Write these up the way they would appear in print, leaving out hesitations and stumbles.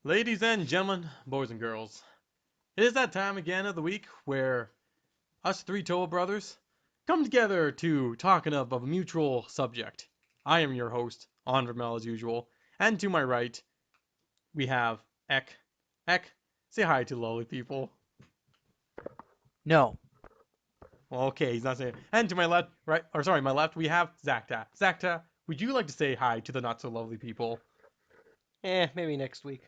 Ladies and gentlemen, boys and girls, it is that time again of the week where us three T.O.A brothers come together to talk of a mutual subject. I am your host, Onvermel as usual, and to my right, we have Ek. Ek, say hi to the lovely people. No. Well, okay, he's not saying. And to my left, right, or sorry, my left, we have Zakta. Zakta, would you like to say hi to the not so lovely people? Maybe next week.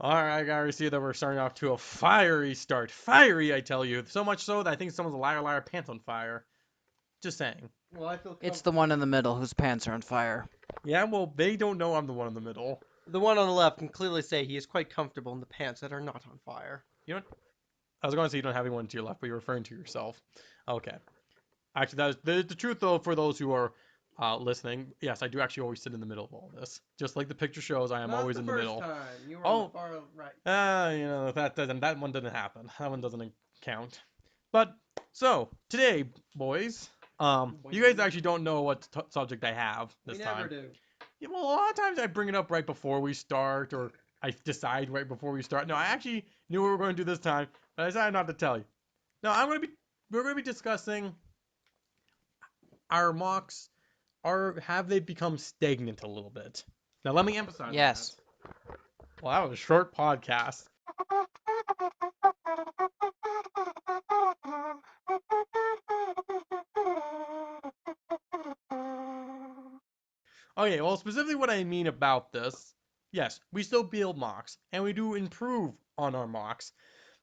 All right, I already see that we're starting off to a fiery start. Fiery, I tell you. So much so that I think someone's liar pants on fire. Just saying. Well, I feel It's the one in the middle whose pants are on fire. Yeah, well, they don't know I'm the one in the middle. the one on the left can clearly say he is quite comfortable in the pants that are not on fire. You know, I was going to say you don't have anyone to your left, but you're referring to yourself. Okay. Actually, that is the truth, though, for those who are listening. Yes, I do actually always sit in the middle of all this. Just like the picture shows, I am Not always the in the first middle. time. You were Oh. on the far right. That one didn't happen. That one doesn't count. But so today, boys, you guys actually don't know what subject I have this we time. never do. Yeah, well, a lot of times I bring it up right before we start, or I decide right before we start. No, I actually knew what we were going to do this time, but I decided not to tell you. No, we're going to be discussing our mocks. Have they become stagnant a little bit? Now, let me emphasize. Yes. That. Well, that was a short podcast. Okay, well, specifically what I mean about this, yes, we still build mocks, and we do improve on our mocks.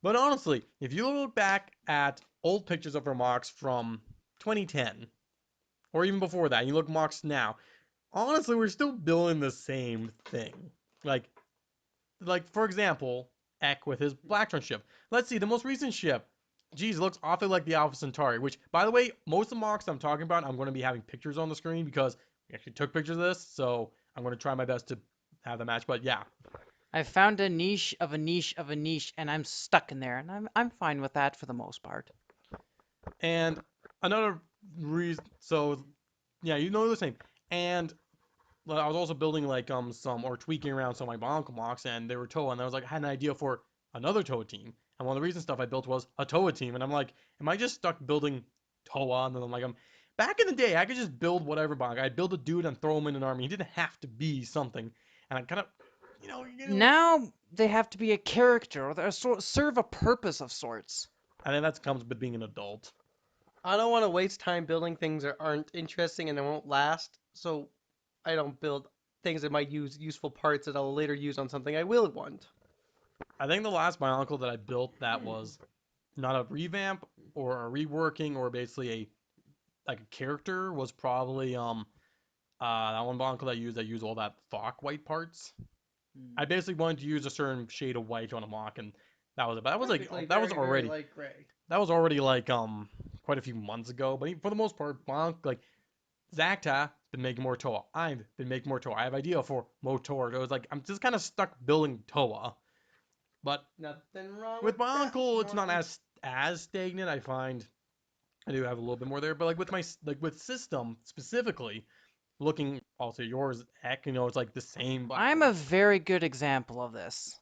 But honestly, if you look back at old pictures of our mocks from 2010, or even before that, and you look mocks now, honestly, we're still building the same thing. Like for example, Ek with his Blacktron ship. Let's see, the most recent ship. Geez, it looks awfully like the Alpha Centauri, which, by the way, most of the mocks I'm talking about, I'm going to be having pictures on the screen because we actually took pictures of this, so I'm going to try my best to have the match. But yeah, I found a niche of a niche of a niche, and I'm stuck in there, and I'm fine with that for the most part. and another reason, so yeah, you know the same. And I was also building like some or tweaking around some of my Bionicle mocks, and they were T.O.A, and I was like, I had an idea for another T.O.A team, and one of the recent stuff I built was a T.O.A team, and I'm like, am I just stuck building T.O.A? And then I'm like, back in the day, I could just build whatever Bionicle. I'd build a dude and throw him in an army. He didn't have to be something, and I kind of, Now they have to be a character, or they serve a purpose of sorts. I think that comes with being an adult. I don't want to waste time building things that aren't interesting and that won't last, so I don't build things that might use useful parts that I'll later use on something I will want. I think the last Bionicle that I built that was not a revamp or a reworking or basically a like a character was probably that one Bionicle that used all that Thok white parts. I basically wanted to use a certain shade of white on a mock, and that was it. But that was like that was already light gray. that was already like quite a few months ago. But for the most part, Bonk like Zacta been making more T.O.A. I've been making more T.O.A. I have idea for more T.O.A. It was like I'm just kind of stuck building T.O.A. But Nothing wrong with with that. Bionicle, it's not as stagnant. I find I do have a little bit more there. But like with my with system specifically, looking also yours, heck, it's like the same. I'm a very good example of this.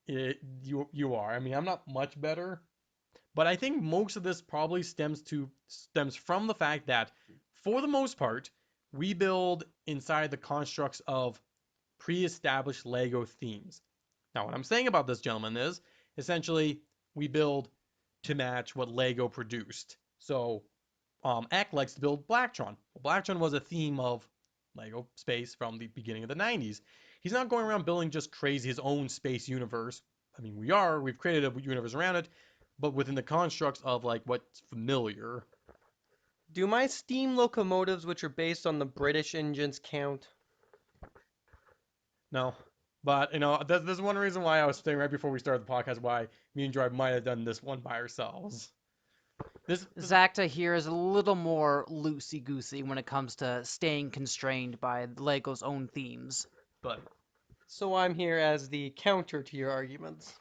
You are. I mean, I'm not much better, but I think most of this probably stems from the fact that, for the most part, we build inside the constructs of pre-established Lego themes. Now, what I'm saying about this, gentlemen, is essentially we build to match what Lego produced. So, Eck likes to build Blacktron. Well, Blacktron was a theme of Lego space from the beginning of the 90s. He's not going around building just crazy his own space universe. I mean, we've created a universe around it, but within the constructs of like what's familiar. Do my steam locomotives, which are based on the British engines, count? No. But this is one reason why I was saying right before we started the podcast why me and Drive might have done this one by ourselves. This Zacta here is a little more loosey-goosey when it comes to staying constrained by Lego's own themes. but So I'm here as the counter to your arguments.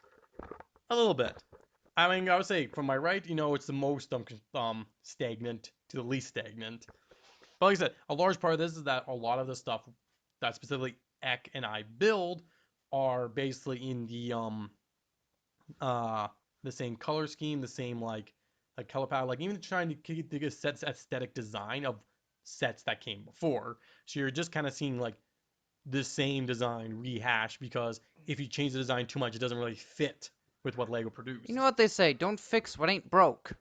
a little bit. I mean, I would say from my right, it's the most stagnant to the least stagnant. But like I said, a large part of this is that a lot of the stuff that specifically Eck and I build are basically in uh the same color scheme, the same like color palette, like even trying to keep the set's aesthetic design of sets that came before. So you're just kind of seeing like the same design rehashed because if you change the design too much, it doesn't really fit with what Lego produced. You know what they say? Don't fix what ain't broke.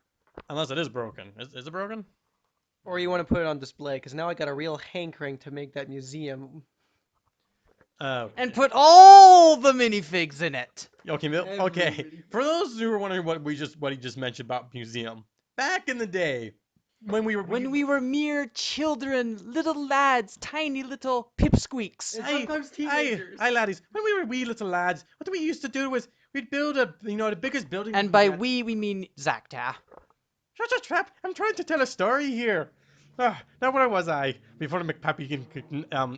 Unless it is broken. Is it broken? Or you want to put it on display, because now I got a real hankering to make that museum. And put all the minifigs in it. Okay, Every okay. minifig. For those who are wondering what he just mentioned about museum, back in the day, when we were mere children, little lads, tiny little pipsqueaks. And sometimes teenagers. Aye, laddies. When we were wee little lads, what we used to do was we'd build the biggest building. And by we mean Zakta. Shut your trap! I'm trying to tell a story here. Now where was I? Before the McPappy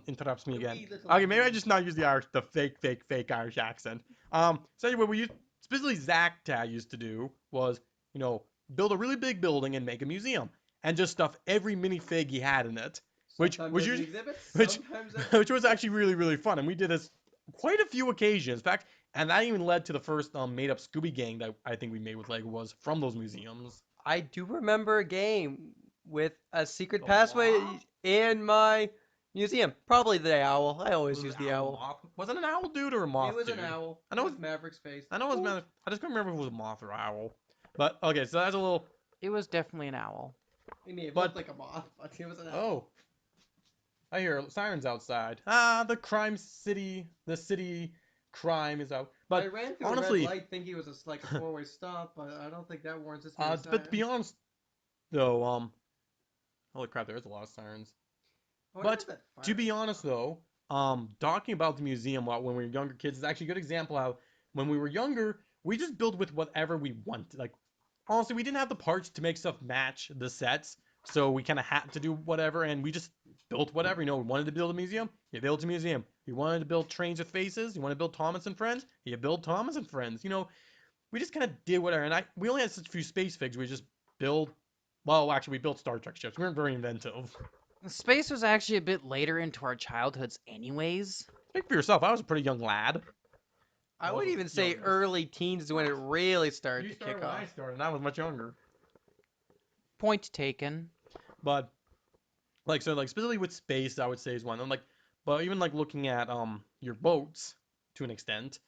interrupts me again. Okay, maybe I just not use the fake Irish accent. So anyway, we used specifically Zakta used to do was build a really big building and make a museum and just stuff every minifig he had in it, which was actually really fun, and we did this quite a few occasions. In fact, and that even led to the first made up Scooby Gang that I think we made with Lego was from those museums. I do remember a game with a secret The passway moth? in my museum. Probably the owl. I always use the owl. Was it an owl dude or a moth It was dude? an owl. I know with it's- Maverick's face. I know it was Maverick. I just couldn't remember if it was a moth or owl. But okay, so that's a little. It was definitely an owl. It may have But- looked like a moth, but it was an owl. Oh, I hear sirens outside. The crime city, the city crime is out. I But ran through honestly- a red light thinking it was like a four-way stop, but I don't think that warrants this many but to be sirens. honest, though, holy crap, there is a lot of sirens. I wonder but if that To be fire- honest, though, talking about the museum when we were younger kids is actually a good example how when we were younger, we just built with whatever we want. Like, honestly, we didn't have the parts to make stuff match the sets, so we kind of had to do whatever, and we just built whatever. We wanted to build a museum, you built a museum. You wanted to build trains with faces, you want to build Thomas and Friends, you build Thomas and Friends. We just kind of did whatever, and we only had such a few space figs. We just build. Well, actually, we built Star Trek ships. We weren't very inventive. Space was actually a bit later into our childhoods anyways. Speak for yourself. I was a pretty young lad. I would wasn't even say young. early teens is when it really started You to started kick when off. I started, and I was much younger. Point taken. But specifically with space, I would say is one. And but even looking at your boats to an extent.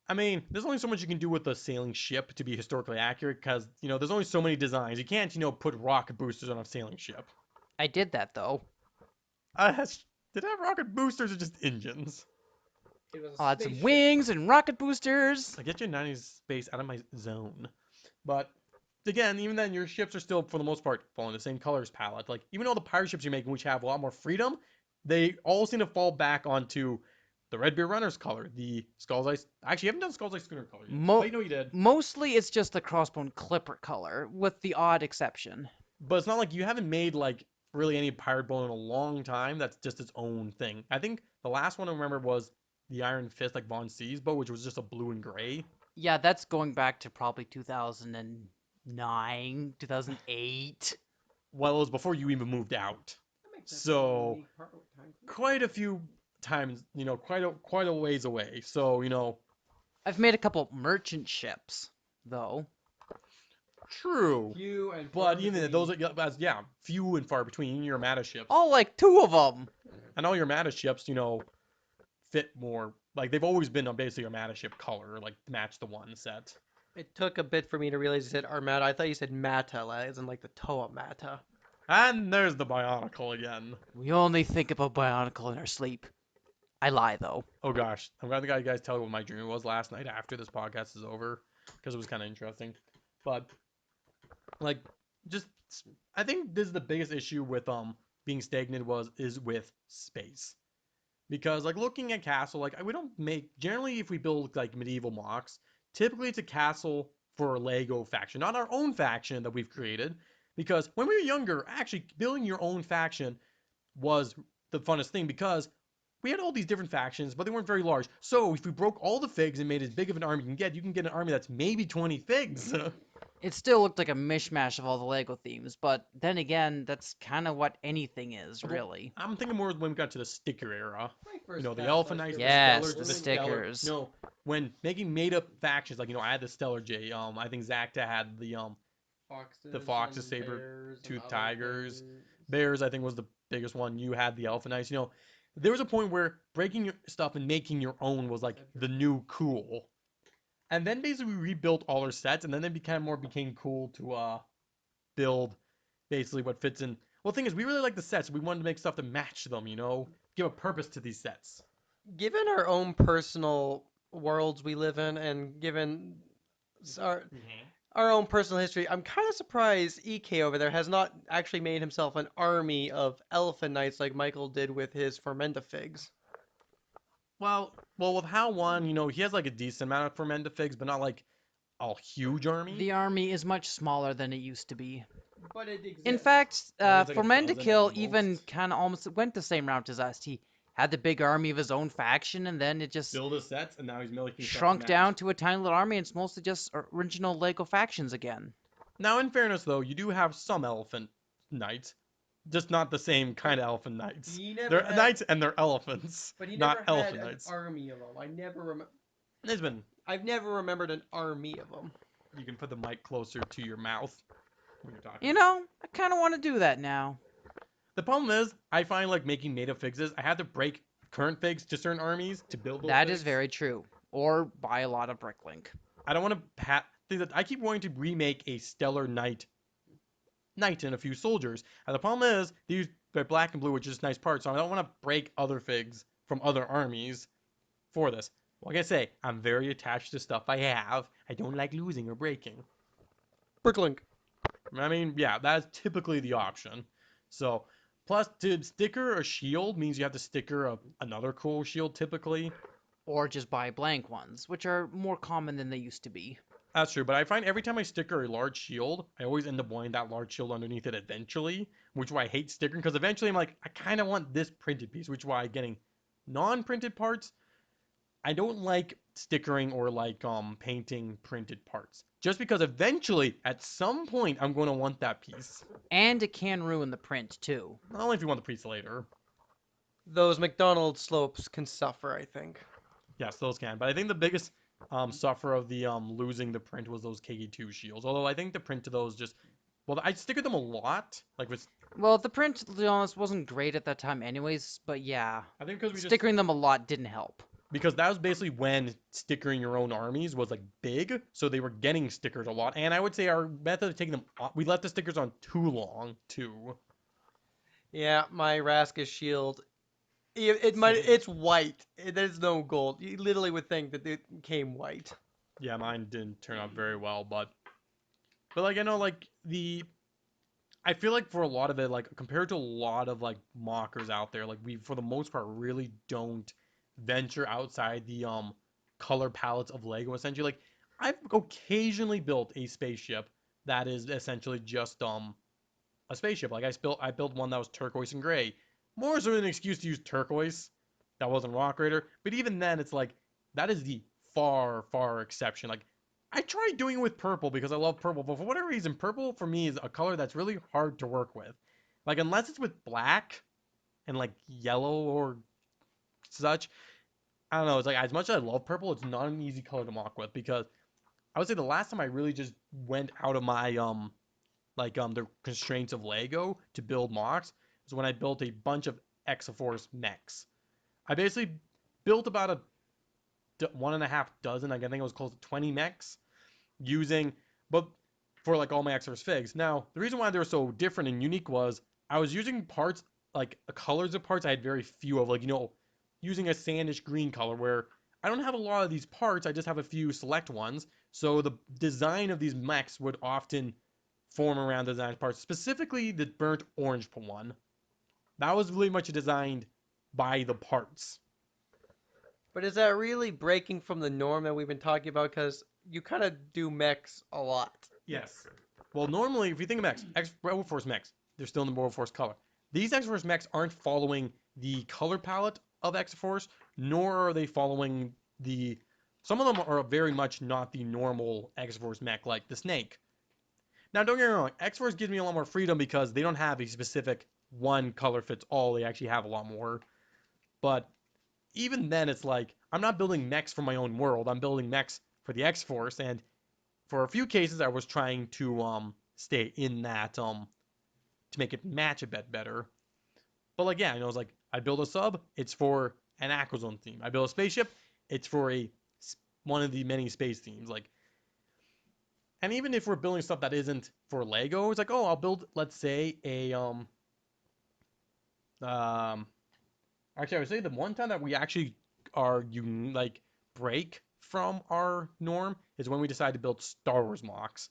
I mean, there's only so much you can do with a sailing ship to be historically accurate because there's only so many designs. You can't put rocket boosters on a sailing ship. I did that though. Did it have rocket boosters or just engines? It was a I'll add some spaceship. wings and rocket boosters. I get your 90s space out of my zone. But again, even then, your ships are still, for the most part, following the same colors palette. Like, even all the pirate ships you're making, which have a lot more freedom, they all seem to fall back onto the Red Beard Runner's color, the Skull's Ice. Actually, you haven't done Skull's Ice Schooner color yet. Mo- Wait, no, you did. Mostly it's just the crossbone clipper color, with the odd exception. But it's not like you haven't made, really any pirate bone in a long time. That's just its own thing. I think the last one I remember was the Iron Fist, like Von C's boat, which was just a blue and gray. Yeah, that's going back to probably 2009, 2008. Well, it was before you even moved out. That makes sense. So- Unique part with time. Quite a few times, quite a ways away. So, I've made a couple merchant ships, though. true. Few and But far even between. those are, few and far between. Your Mata ships. Oh, like 2 of them. And all your Mata ships, fit more. Like, they've always been on basically your Mata ship color, like, match the one set. It took a bit for me to realize you said Armata. I thought you said Mata, as in like the T.O.A Mata. And there's the Bionicle again. We only think about Bionicle in our sleep. I lie, though. Oh gosh, I'm glad you guys tell you what my dream was last night after this podcast is over, because it was kind of interesting. But I think this is the biggest issue with being stagnant is with space, because looking at castle, we don't make generally if we build medieval mocks, typically it's a castle for a Lego faction, not our own faction that we've created. Because when we were younger, actually building your own faction was the funnest thing because we had all these different factions, but they weren't very large. So if we broke all the figs and made as big of an army you can get an army that's maybe 20 figs. It still looked like a mishmash of all the Lego themes, but then again, that's kind of what anything is, Well, really. I'm thinking more when we got to the sticker era. My You first know, the test Alpha on Knights, the stickers Yes, Stellars, was the the when Stellar. stickers. No, when making made up factions, like I had the Stellar J. I think Zacta had the foxes, and saber bears and tooth other tigers, things. bears. I think was the biggest one. You had the Alpha Knights. There was a point where breaking your stuff and making your own was like the new cool. And then basically we rebuilt all our sets, and then they became cool to build basically what fits in. Well, the thing is, we really like the sets. We wanted to make stuff to match them, give a purpose to these sets. Given our own personal worlds we live in, and given our own personal history, I'm kind of surprised EK over there has not actually made himself an army of elephant knights like Michael did with his Fermentafigs. Well, with HAL 1, he has like a decent amount of Fermentafigs, but not like a huge army. The army is much smaller than it used to be. But it exists. In fact, I think it's like a Formen to dozen Kill at even most. kind of almost went the same route as us. He had the big army of his own faction, and then it just Build his sets, and now he's making stuff shrunk to down match. to a tiny little army, and it's mostly just original Lego factions again. Now, in fairness, though, you do have some elephant knights, just not the same kind of elephant knights. He never They're had, knights and they're elephants, but he not never had elephant an knights. army of them. There's been. I've never remembered an army of them. You can put the mic closer to your mouth when you're talking. You know, I kind of want to do that now. The problem is, I find like making native fixes, I have to break current figs to certain armies to build those That is figs. very true. Or buy a lot of Bricklink. I don't want to things that I keep wanting to remake a stellar knight and a few soldiers. And the problem is they're black and blue, which is nice parts, so I don't want to break other figs from other armies for this. Like I say, I'm very attached to stuff I have. I don't like losing or breaking. Bricklink. I mean, yeah, that's typically the option. So, plus to sticker a shield means you have to sticker another cool shield typically. Or just buy blank ones, which are more common than they used to be. That's true, but I find every time I sticker a large shield, I always end up wanting that large shield underneath it eventually, which is why I hate stickering, because eventually I'm like, I kind of want this printed piece, which is why getting non-printed parts, I don't like stickering or like painting printed parts. Just because eventually, at some point, I'm going to want that piece. And it can ruin the print, too. Not only if you want the piece later. Those McDonald's slopes can suffer, I think. Yes, those can. But I think the biggest suffer of the losing the print was those KE2 shields. Although I think the print to those just... Well, I stickered them a lot. Like with... Well, the print, to be honest, wasn't great at that time anyways, but yeah. I think because we just... Stickering them a lot didn't help. Because that was basically when stickering your own armies was like big, so they were getting stickers a lot. And I would say our method of taking them off, we left the stickers on too long too. Yeah, my Raskus shield. It's white. There's no gold. You literally would think that it came white. Yeah, mine didn't turn out very well, but like I feel like for a lot of it, like compared to a lot of like mockers out there, like we for the most part really don't venture outside the color palettes of Lego essentially. Like I've occasionally built a spaceship that is essentially just a spaceship. Like I built one that was turquoise and gray. More so an excuse to use turquoise. That wasn't Rock Raider. But even then it's like that is the far exception. Like I tried doing it with purple because I love purple, but for whatever reason, purple for me is a color that's really hard to work with. Like unless it's with black and like yellow or such, I don't know. It's like as much as I love purple, it's not an easy color to mock with because I would say the last time I really just went out of my the constraints of Lego to build mocks was when I built a bunch of Exaforce mechs. I basically built about a 1.5 dozen. I think it was close to 20 mechs but for like all my Exaforce figs. Now the reason why they were so different and unique was I was using parts like colors of parts I had very few of, like using a sandish green color where I don't have a lot of these parts. I just have a few select ones. So the design of these mechs would often form around the design parts, specifically the burnt orange one. That was really much designed by the parts. But is that really breaking from the norm that we've been talking about? Because you kind of do mechs a lot. Yes. Well, normally, if you think of mechs, Rebel Force mechs, they're still in the Rebel Force color. These X-Force mechs aren't following the color palette of X-Force, nor are they following the... Some of them are very much not the normal X-Force mech, like the Snake. Now, don't get me wrong, X-Force gives me a lot more freedom because they don't have a specific one color fits all. They actually have a lot more. But even then, it's like, I'm not building mechs for my own world. I'm building mechs for the X-Force, and for a few cases, I was trying to stay in that to make it match a bit better. But like, yeah, it's like I build a sub, it's for an Aquazone theme. I build a spaceship, it's for one of the many space themes. Like, and even if we're building stuff that isn't for Lego, it's like, oh, I'll build, let's say, um, actually, I would say the one time that we actually are like break from our norm is when we decide to build Star Wars mocks,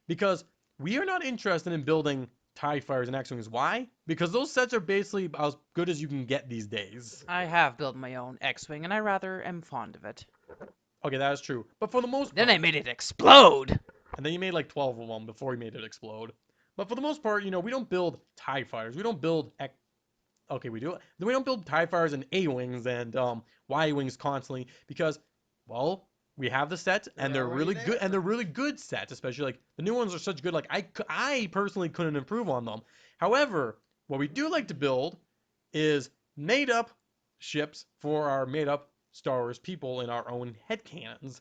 because we are not interested in building TIE fighters and X-wings. Why? Because those sets are basically as good as you can get these days. I have built my own X-wing, and I rather am fond of it. Okay, that is true. But for the most Then part, I made it explode. and then you made like 12 of them before you made it explode. But for the most part, we don't build TIE fighters. We don't build okay, we do. We don't build TIE fighters and A-wings and Y-wings constantly because, well, we have the sets and They're they're already really good there. and they're really good sets. Especially like the new ones are such good. Like I personally couldn't improve on them. However, what we do like to build is made up ships for our made up Star Wars people in our own headcanons.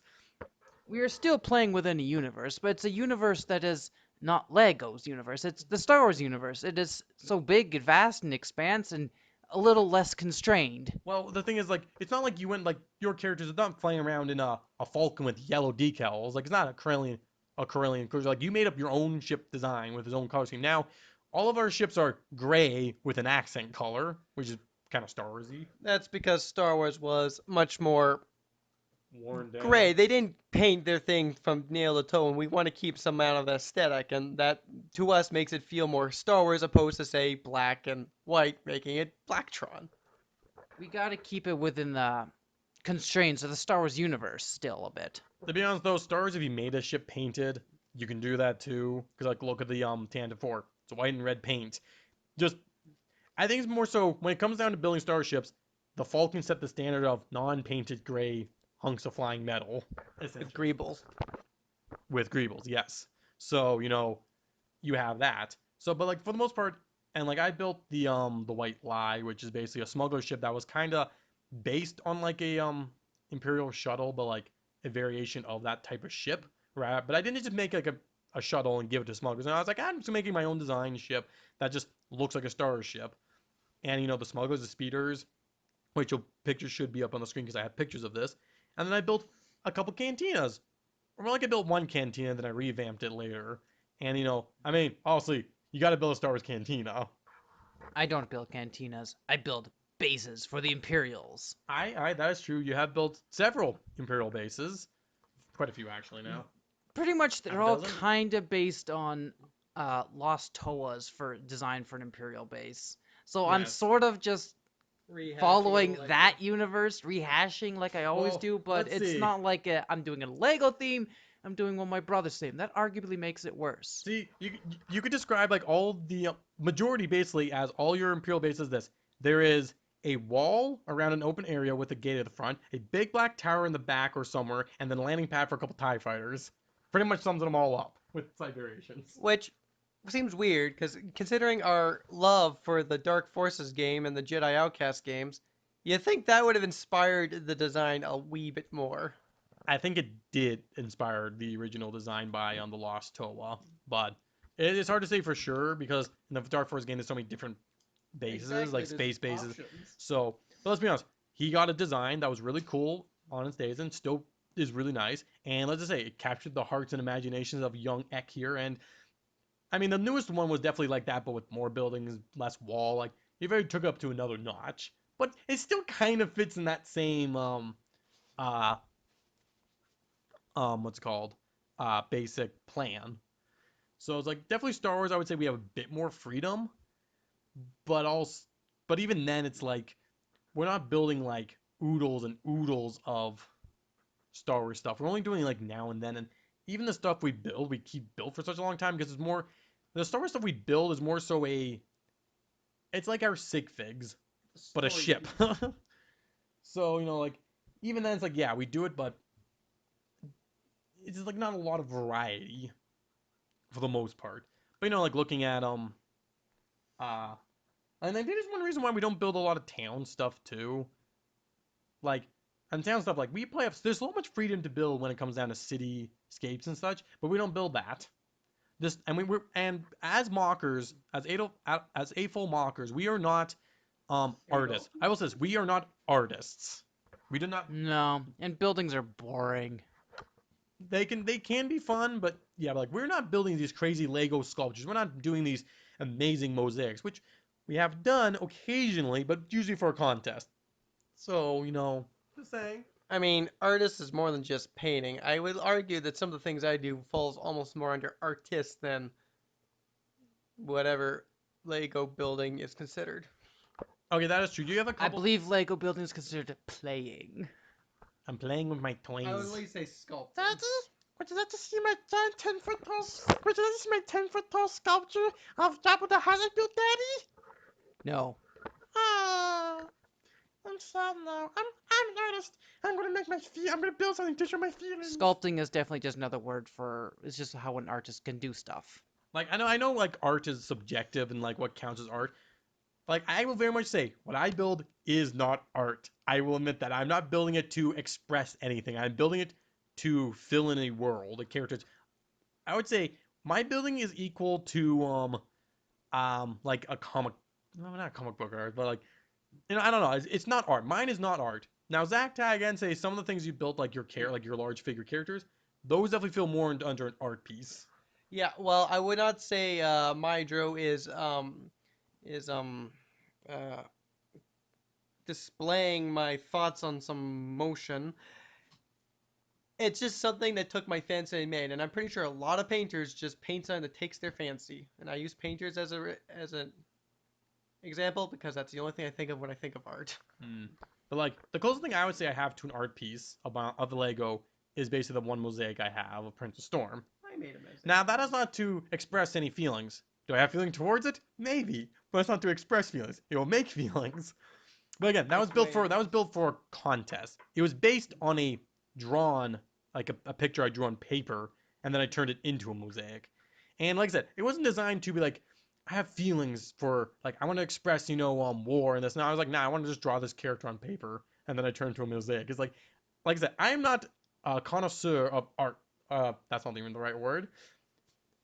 We are still playing within a universe, but it's a universe that is not Lego's universe. It's the Star Wars universe. It is so big and vast and expanse and a little less constrained. Well, the thing is, like, it's not like you went like your characters are not flying around in a Falcon with yellow decals. Like, it's not a Corellian cruiser. Like, you made up your own ship design with his own color scheme. Now, all of our ships are gray with an accent color, which is kind of Star Warsy. That's because Star Wars was much more Worn down. gray. They didn't paint their thing from nail to toe, and we want to keep some amount of aesthetic, and that to us makes it feel more Star Wars opposed to say black and white, making it Blacktron. We gotta keep it within the constraints of the Star Wars universe still a bit. To be honest, though, Star Wars, if you made a ship painted, you can do that too. Because like, look at the Tandem 4. It's white and red paint. Just, I think it's more so when it comes down to building Star ships, the Falcon set the standard of non-painted gray hunks of flying metal. With Greebles. With Greebles, yes. So, you have that. So, but like for the most part, and like I built the White Lie, which is basically a smuggler ship that was kind of based on like a Imperial shuttle, but like a variation of that type of ship, right? But I didn't just make like a shuttle and give it to smugglers. And I was like, I'm just making my own design ship that just looks like a Star Wars ship. And the smugglers, the speeders, which your pictures should be up on the screen because I have pictures of this. And then I built a couple cantinas. Or more like I built one cantina, then I revamped it later. And honestly, you got to build a Star Wars cantina. I don't build cantinas. I build bases for the Imperials. That is true. You have built several Imperial bases, quite a few actually now. Pretty much they're Half a all dozen? kind of based on lost T.O.As for design for an Imperial base. So I'm Yes. sort of just following that universe, rehashing like I always Well, do, but let's it's see. not like I'm doing a Lego theme. I'm doing one my brother's theme. That arguably makes it worse. See, you could describe like all the majority basically as all your Imperial bases. There is a wall around an open area with a gate at the front, a big black tower in the back or somewhere, and then a landing pad for a couple TIE fighters. Pretty much sums them all up with slight variations. Which seems weird, because considering our love for the Dark Forces game and the Jedi Outcast games, you think that would have inspired the design a wee bit more. I think it did inspire the original design by the Lost Toa, but it's hard to say for sure because in the Dark Force game there's so many different bases, like space bases. So, but let's be honest, he got a design that was really cool on its days and still is really nice. And let's just say it captured the hearts and imaginations of young Ek here. And I mean, the newest one was definitely like that, but with more buildings, less wall. Like he very took it up to another notch, but it still kind of fits in that same uh what's it called basic plan. So it's like definitely Star Wars. I would say we have a bit more freedom, but also, but even then, it's like we're not building like oodles and oodles of Star Wars stuff. We're only doing like now and then, and even the stuff we build, we keep built for such a long time because it's more the Star Wars stuff we build is more so it's like our sig figs, but a ship. So like even then, it's like yeah, we do it, but it's just like not a lot of variety. for the most part. But like looking at uh, and I think there's one reason why we don't build a lot of town stuff too. Like, and town stuff like there's so much freedom to build when it comes down to cityscapes and such, but we don't build that. This and we're and as mockers, as AFOL mockers, we are not artists. I will say this, we are not artists. We do not. No, and buildings are boring. They can be fun, but yeah, like we're not building these crazy Lego sculptures. We're not doing these amazing mosaics, which we have done occasionally, but usually for a contest. So just saying. I mean, artist is more than just painting. I would argue that some of the things I do falls almost more under artist than whatever Lego building is considered. Okay, that is true. Do you have a I couple? believe Lego building is considered playing. I'm playing with my I would at toys. least say sculpting. Daddy, would you like to see my giant 10-foot tall? Would you like to see my 10-foot tall sculpture of Jabba the Hutt I built, Daddy? No. Ah, I'm sad now. I'm an artist. I'm gonna make I'm gonna build something to show my feelings. Sculpting is definitely just another word for, it's just how an artist can do stuff. Like I know like art is subjective and like what counts as art. Like I will very much say what I build is not art. I will admit that I'm not building it to express anything. I'm building it to fill in a world, a character. I would say my building is equal to like a comic, no, not a comic book art, but like I don't know. It's not art. Mine is not art. Now Zach Tag and say some of the things you built like like your large figure characters, those definitely feel more under an art piece. Yeah, well, I would not say Mydro is uh displaying my thoughts on some motion. It's just something that took my fancy and made, and I'm pretty sure a lot of painters just paint something that takes their fancy. And I use painters as an example because that's the only thing I think of when I think of art. But like the closest thing I would say I have to an art piece of the Lego is basically the one mosaic I have of Princess Storm. I made a mistake. Now that is not to express any feelings. Do I have feeling towards it? Maybe, but it's not to express feelings. It will make feelings. But again, that was built for a contest. It was based on a drawn like a picture I drew on paper, and then I turned it into a mosaic. And like I said, it wasn't designed to be like I have feelings for like I want to express war and this. Now I was like, nah, I want to just draw this character on paper, and then I turn it into a mosaic. It's like I said, I am not a connoisseur of art. That's not even the right word.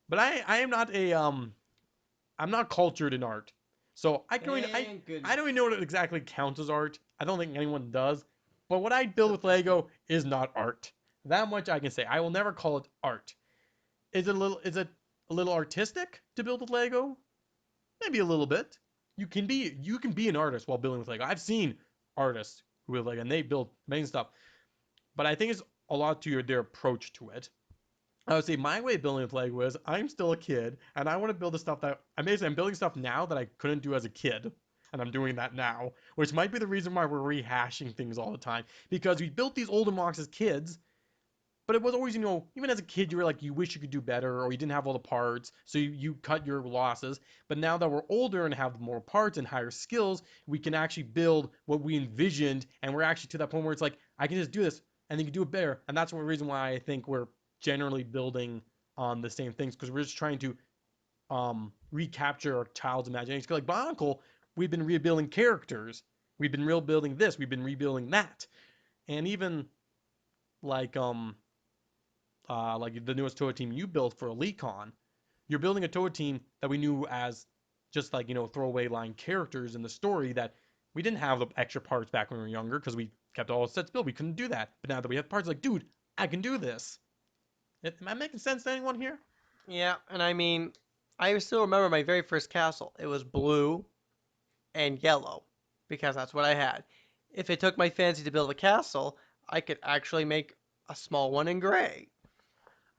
But I am not I'm not cultured in art. So I don't even know what exactly counts as art. I don't think anyone does. But what I build with Lego is not art. That much I can say. I will never call it art. Is it a little artistic to build with Lego? Maybe a little bit. You can be an artist while building with Lego. I've seen artists who have Lego and they build amazing stuff. But I think it's a lot to their approach to it. I would say my way of building with Lego is I'm still a kid and I want to build the stuff that I'm building stuff now that I couldn't do as a kid. And I'm doing that now, which might be the reason why we're rehashing things all the time. Because we built these older mocks as kids, but it was always, even as a kid, you were like, you wish you could do better, or you didn't have all the parts, so you cut your losses. But now that we're older and have more parts and higher skills, we can actually build what we envisioned, and we're actually to that point where it's like, I can just do this, and then you can do it better. And that's one reason why I think we're generally building on the same things, because we're just trying to recapture our child's imagination. Like Bionicle, we've been rebuilding characters. We've been rebuilding this. We've been rebuilding that. And even like the newest T.O.A team you built for EliteCon, you're building a T.O.A team that we knew as just like, throwaway line characters in the story that we didn't have the extra parts back when we were younger because we kept all the sets built. We couldn't do that. But now that we have parts, like, dude, I can do this. Am I making sense to anyone here? Yeah, and I mean, I still remember my very first castle. It was blue and yellow because that's what I had. If it took my fancy to build a castle, I could actually make a small one in gray.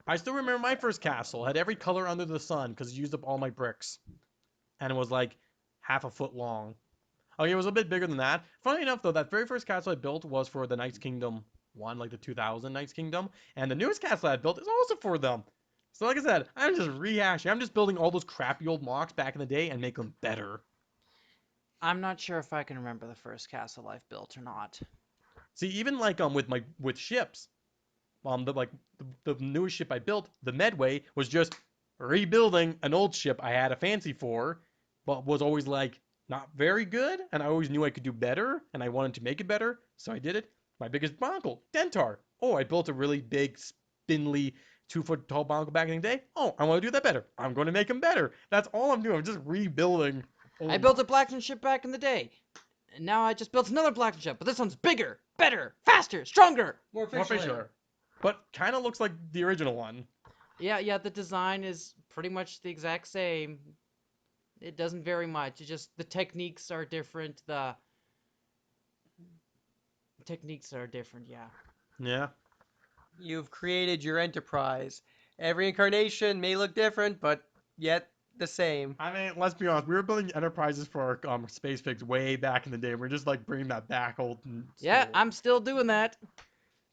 I still remember my first castle. It had every color under the sun because it used up all my bricks. And it was like half a foot long. Okay, it was a bit bigger than that. Funny enough, though, that very first castle I built was for the Knights Kingdom 1, like the 2000 Knights Kingdom. And the newest castle I built is also for them. So like I said, I'm just rehashing. I'm just building all those crappy old mocks back in the day and make them better. I'm not sure if I can remember the first castle I've built or not. See, even like with ships, the newest ship I built, the Medway, was just rebuilding an old ship I had a fancy for, but was always like not very good, and I always knew I could do better, and I wanted to make it better, so I did it. My biggest barnacle, Dentar. Oh, I built a really big, spindly, 2 foot tall barnacle back in the day. Oh, I want to do that better. I'm going to make him better. That's all I'm doing. I'm just rebuilding. I built a blacksmith ship back in the day. And now I just built another blacksmith ship, but this one's bigger, better, faster, stronger. More More facial facial hair. hair. But kind of looks like the original one. Yeah, the design is pretty much the exact same. It doesn't vary much. It's just the techniques are different. The techniques are different, yeah. Yeah. You've created your enterprise. Every incarnation may look different, but yet the same. I mean, let's be honest. We were building enterprises for our space pigs way back in the day. We're just like bringing that back old. Yeah, school. I'm still doing that.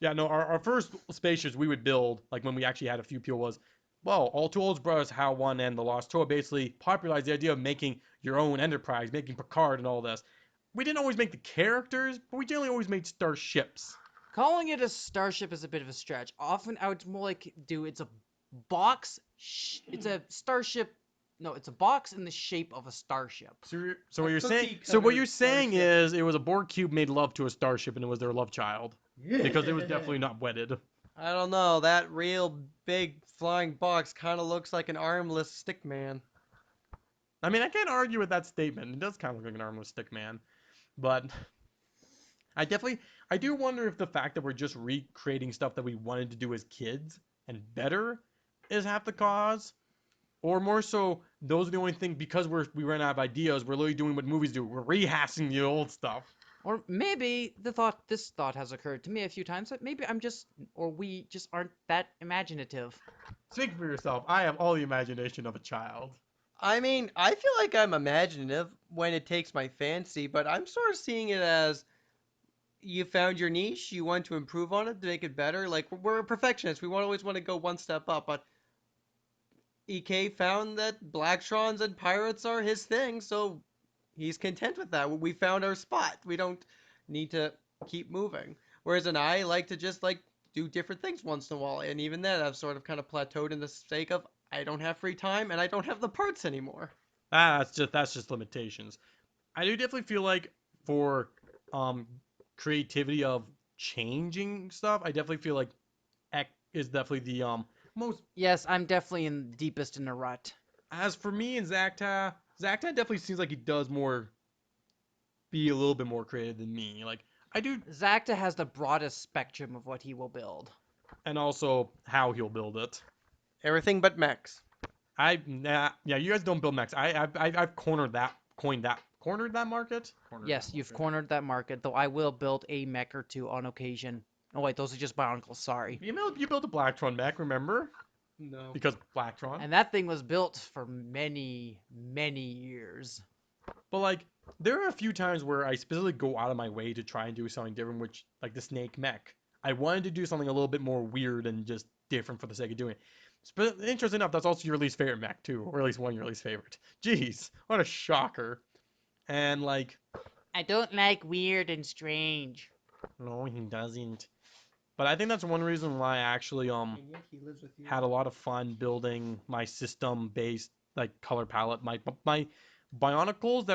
Yeah, no, our first spaceships we would build, like when we actually had a few people, was, well, all two olds brothers, Hal 1 and the Lost Toa, basically popularized the idea of making your own enterprise, making Picard and all this. We didn't always make the characters, but we generally always made starships. Calling it a starship is a bit of a stretch. Often I would more like do it's a box. It's a starship. No, it's a box in the shape of a starship. So what you're saying? cookie So what covered you're saying starship. is it was a Borg cube made love to a starship and it was their love child because it was definitely not wedded. I don't know. That real big flying box kind of looks like an armless stick man. I mean, I can't argue with that statement. It does kind of look like an armless stick man, but I do wonder if the fact that we're just recreating stuff that we wanted to do as kids and better is half the cause, or more so, those are the only thing because we ran out of ideas. We're literally doing what movies do. We're rehashing the old stuff. Or maybe this thought has occurred to me a few times that maybe we just aren't that imaginative. Speak for yourself. I have all the imagination of a child. I mean, I feel like I'm imaginative when it takes my fancy, but I'm sort of seeing it as you found your niche, you want to improve on it to make it better. Like we're perfectionists, we always want to go one step up, but EK found that Blacktron and pirates are his thing, so he's content with that. We found our spot. We don't need to keep moving. Whereas I like to just like do different things once in a while, and even then I've sort of kind of plateaued in the sake of I don't have free time and I don't have the parts anymore. That's just limitations. I do definitely feel like for creativity of changing stuff, I definitely feel like Ek is definitely the most. Yes, I'm definitely in deepest in a rut. As for me and Zakta definitely seems like he does be a little bit more creative than me. Like I do, Zacta has the broadest spectrum of what he will build. and also how he'll build it. Everything but mechs. Yeah, you guys don't build mechs. I've cornered that market. Yes, you've cornered that market, though I will build a mech or two on occasion. Oh wait, those are just bionicles, sorry. You built a Blacktron mech, remember? No. Because Blacktron. And that thing was built for many, many years. But like, there are a few times where I specifically go out of my way to try and do something different, which like the snake mech. I wanted to do something a little bit more weird and just different for the sake of doing it. But interesting enough, that's also your least favorite mech too, or at least one of your least favorite. Jeez, what a shocker. And like, I don't like weird and strange. no, he doesn't. But I think that's one reason why I actually And yet he lives with you. had a lot of fun building my system based like color palette. My bionicles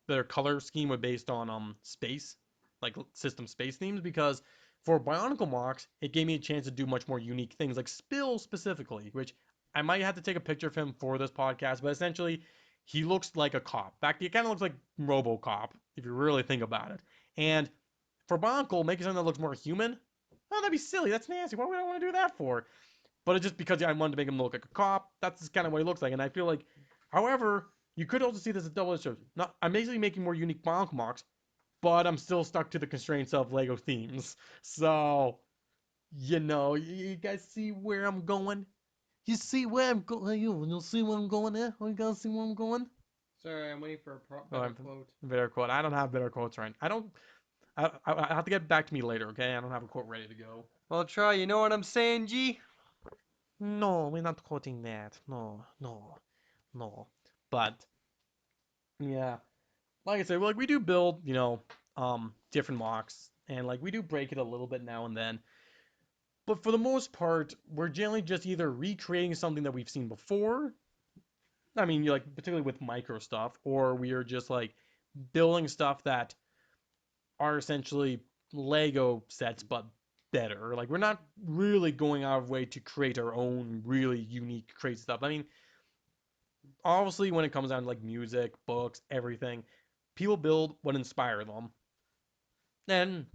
their color scheme were based on space, like system space themes, because for bionicle mocks it gave me a chance to do much more unique things, like Spill specifically, which I might have to take a picture of him for this podcast, but essentially he looks like a cop. Back he kind of looks like RoboCop if you really think about it. And for bionicle, making something that looks more human, oh, that'd be silly. That's nasty. Why would I want to do that for? But it's just because I wanted to make him look like a cop. That's just kind of what he looks like. And I feel like, however, you could also see this as a double-edged sword. Not, I'm basically making more unique bionicle mocks, but I'm still stuck to the constraints of Lego themes. So, you guys see where I'm going? You see where I'm going? You'll see where I'm going there? You guys see where I'm going? Sorry, I'm waiting for a Oh, better quote. Better quote. I don't have better quotes right. I have to get back to me later, okay? I don't have a quote ready to go. Well, try. You know what I'm saying, G? No, we're not quoting that. No. But yeah, like I said, like we do build, different mocks, and like we do break it a little bit now and then. But for the most part, we're generally just either recreating something that we've seen before. I mean, like particularly with micro stuff, or we are just like building stuff that are essentially Lego sets but better. Like we're not really going out of way to create our own really unique, crazy stuff. I mean, obviously when it comes down to like music, books, everything, people build what inspire them. And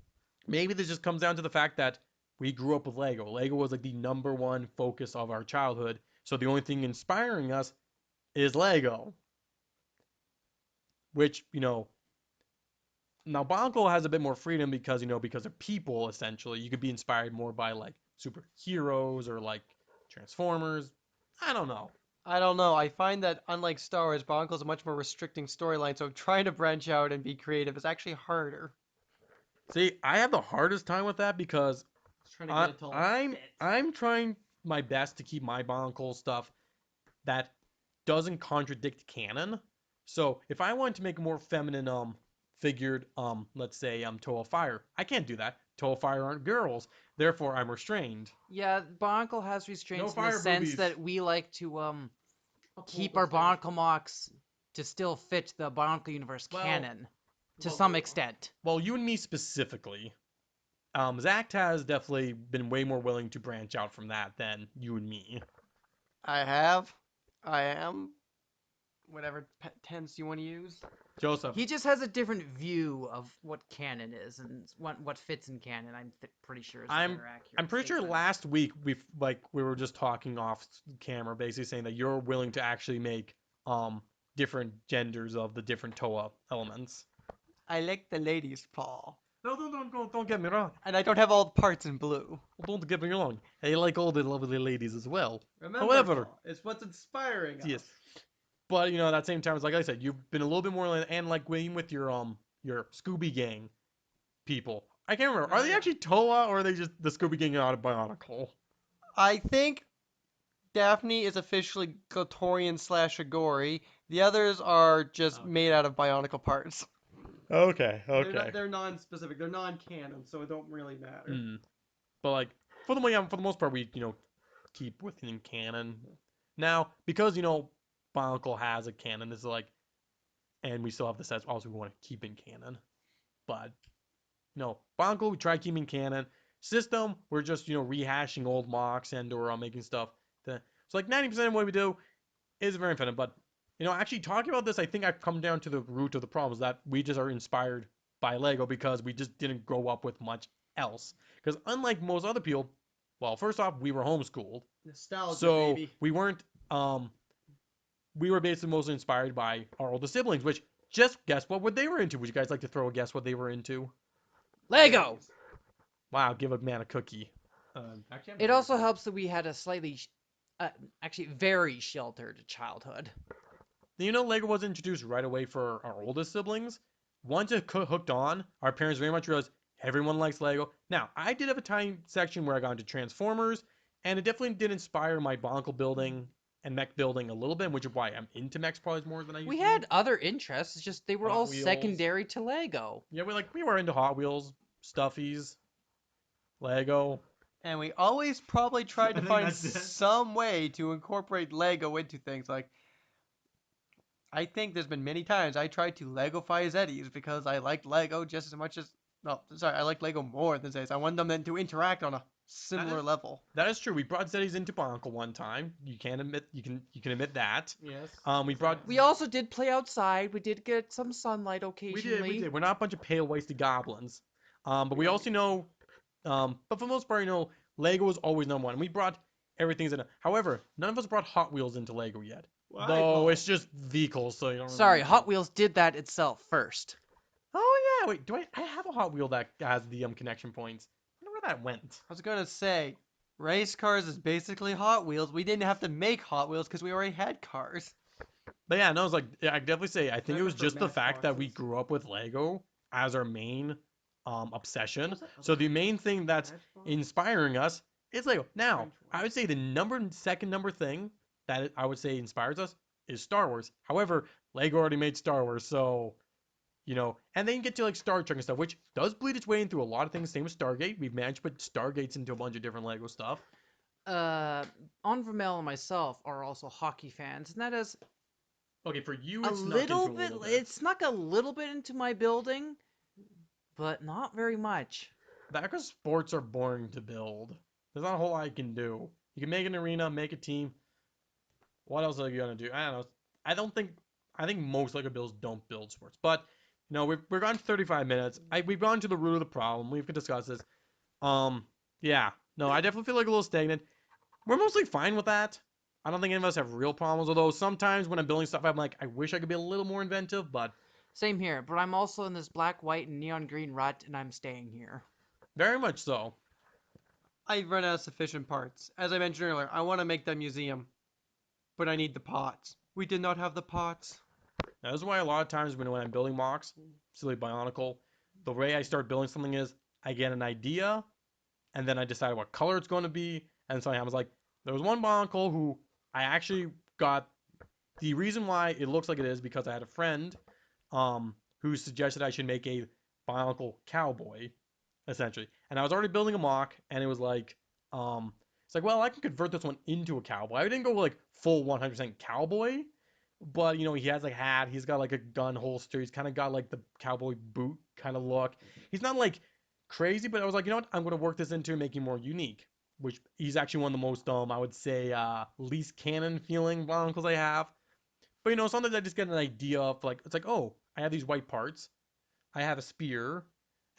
maybe this just comes down to the fact that we grew up with Lego. Lego was like the number one focus of our childhood. So the only thing inspiring us is Lego. Which, now Bonko has a bit more freedom because, because of people essentially. You could be inspired more by like superheroes or like Transformers. I don't know. I don't know. I find that unlike Star Wars, Broncos a much more restricting storyline, so trying to branch out and be creative is actually harder. See, I have the hardest time with that because Just trying to get I, it to all I'm fit. I'm trying my best to keep my Bonko stuff that doesn't contradict canon. So if I want to make a more feminine figured let's say Toa Fire, I can't do that. Toa Fire aren't girls, therefore I'm restrained. Yeah, Barnacle has No restraints in the fire sense boobies. that we like to keep our Barnacle mocks to still fit the Barnacle universe Well, canon to well, some extent. Well, you and me specifically. Zach has definitely been way more willing to branch out from that than you and me. I have. I am. Whatever tense you want to use. Joseph, He just has a different view of what canon is and what fits in canon. I'm pretty sure is a I'm better accurate. I'm pretty sure statement. last week we were just talking off camera, basically saying that you're willing to actually make different genders of the different Toa elements. I like the ladies' paw. No, don't get me wrong. And I don't have all the parts in blue. Don't get me wrong. I like all the lovely ladies as well. Remember, However, Paul, it's what's inspiring yes. us. But at that same time, it's like I said, you've been a little bit more and like even with your Scooby Gang people. I can't remember. Are they Yeah. actually Toa or are they just the Scooby Gang out of Bionicle? I think Daphne is officially Gotorian / Agori. The others are just Okay. made out of Bionicle parts. Okay, They're non-specific. They're non-canon, so it don't really matter. But like for the most part, we keep within canon. Now because Bionicle has a canon, this is like, and we still have the sets. Also, we want to keep in canon, but Bionicle we try keeping canon. System we're just rehashing old mocks and or making stuff. So like 90% of what we do is very infinite. But actually talking about this, I think I've come down to the root of the problem is that we just are inspired by Lego because we just didn't grow up with much else. Because unlike most other people, well, first off, we were homeschooled, Nostalgia, so baby. we weren't. We were basically mostly inspired by our older siblings, which just guess what they were into. Would you guys like to throw a guess what they were into? Lego. Wow, give a man a cookie. It also helps that we had a slightly, actually very sheltered childhood. Lego was introduced right away for our oldest siblings. Once it hooked on, our parents very much realized everyone likes Lego. Now, I did have a tiny section where I got into Transformers, and it definitely did inspire my Bonkel building and mech building a little bit, which is why I'm into mechs probably more than I used We to had be. other interests, it's just they were Hot all Wheels. secondary to Lego. Yeah, we were into Hot Wheels, Stuffies, Lego. And we always probably tried I to think find that's it. some way to incorporate Lego into things. Like, I think there's been many times I tried to Legofy Zeddies because I liked Lego just as much as. No, sorry, I like Lego more than Zeddies. I wanted them then to interact on a similar level. That is true. We brought Zeddies into Bonkel one time. You can admit that. Yes. We also did play outside. We did get some sunlight occasionally. We did. We're not a bunch of pale-waisted goblins. But we also know, but for the most part, Lego was always number one. And we brought everything in. However, none of us brought Hot Wheels into Lego yet. Why, Though Paul? it's just vehicles, so you don't. Sorry, really Hot Wheels did that itself first. Oh yeah, wait. Do I have a Hot Wheel that has the connection points? I wonder where that went. I was gonna say, race cars is basically Hot Wheels. We didn't have to make Hot Wheels because we already had cars. But yeah, no, it's like I could definitely say I think it was prefer just the fact that we Matchboxes. grew up with Lego as our main obsession. So the main thing that's inspiring us is Lego. Now, I would say the second number thing I would say inspires us is Star Wars. However, Lego already made Star Wars, so you know, and then you get to like Star Trek and stuff, which does bleed its way into a lot of things. Same with Stargate. We've managed to put Stargates into a bunch of different Lego stuff. Onvermel and myself are also hockey fans, and that is Okay, for you, a it's snuck into little a bit. little bit. It snuck a little bit into my building, but not very much. That because sports are boring to build. There's not a whole lot you can do. You can make an arena, make a team. What else are you gonna do? I don't know. I don't think. I think most Lego builds don't build sports. But you know, we're gone 35 minutes. We've gone to the root of the problem. We've discussed this. Yeah. No, I definitely feel like a little stagnant. We're mostly fine with that. I don't think any of us have real problems. Although sometimes when I'm building stuff, I'm like, I wish I could be a little more inventive. But Same here, but I'm also in this black, white, and neon green rut, and I'm staying here. very much so. I run out of sufficient parts. As I mentioned earlier, I want to make that museum, but I need the pots. We did not have the pots. Now, this is why a lot of times when I'm building mocks, silly Bionicle, the way I start building something is I get an idea, and then I decide what color it's going to be. And so I was like, there was one Bionicle who I actually got the reason why it looks like it is because I had a friend who suggested I should make a Bionicle cowboy, essentially. And I was already building a mock, and it was like, it's like, well, I can convert this one into a cowboy. I didn't go like full 100% cowboy, but you know, he has like a hat, he's got like a gun holster, he's kind of got like the cowboy boot kind of look. He's not like crazy, but I was like, you know what, I'm gonna work this into making more unique. Which he's actually one of the most I would say least canon feeling Bionicles I have. But you know, sometimes I just get an idea of like it's like, oh, I have these white parts, I have a spear,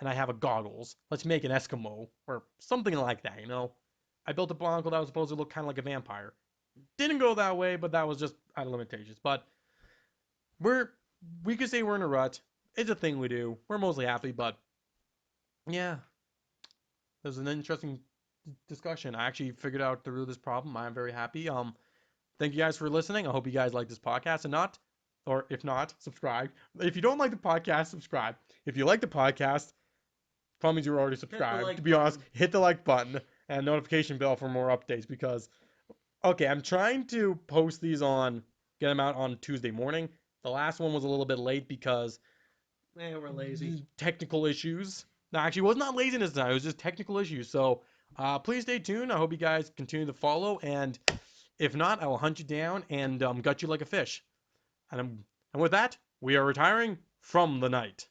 and I have a goggles. Let's make an Eskimo or something like that. You know, I built a Bionicle that was supposed to look kind of like a vampire. Didn't go that way, but that was just out of limitations. But we're we could say we're in a rut. It's a thing we do. We're mostly happy, but yeah, it was an interesting discussion. I actually figured out the root of this problem. I'm very happy. Thank you guys for listening. I hope you guys like this podcast and not, or if not, subscribe. If you don't like the podcast, subscribe. If you like the podcast, promise you're already subscribed. like To be honest, button. hit the like button and notification bell for more updates because, okay, I'm trying to post these get them out on Tuesday morning. The last one was a little bit late because We're lazy. technical issues. No, actually, it was not laziness this time. It was just technical issues. So please stay tuned. I hope you guys continue to follow. And if not, I will hunt you down and gut you like a fish. And with that, we are retiring from the night.